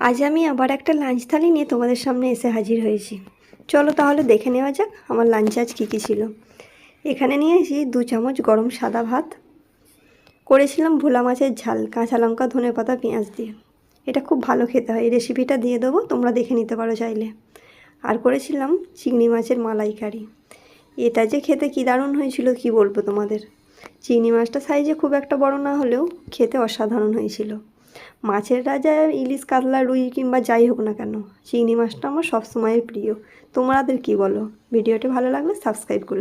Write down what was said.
আজ আমি আবার একটা লাঞ্চ থালি নিয়ে তোমাদের সামনে এসে হাজির হয়েছি। চলো তাহলে দেখে নেওয়া যাক আমার লাঞ্চে আজ কী কী ছিল। এখানে নিয়েছি 2 চামচ গরম সাদা ভাত, করেছিলাম ভোলা মাছের ঝাল কাঁচা লঙ্কা ধনেপাতা পেঁয়াজ দিয়ে। এটা খুব ভালো খেতে হয়, এই রেসিপিটা দিয়ে দেবো, তোমরা দেখে নিতে পারো চাইলে। আর করেছিলাম চিংড়ি মাছের মালাইকারি। এটা যে খেতে কী দারুণ হয়েছিল কী বলবো তোমাদের। চিংড়ি মাছটা সাইজে খুব একটা বড় না হলেও খেতে অসাধারণ হয়েছিল। মাছের রাজা ইলিশ কাতলা রুই কিংবা যাই হোক না কেন, চিংড়ি মাছটা আমার সবসময়ের প্রিয়। তোমাদের কি বলো? ভিডিওটি ভালো লাগলে সাবস্ক্রাইব করে দিও।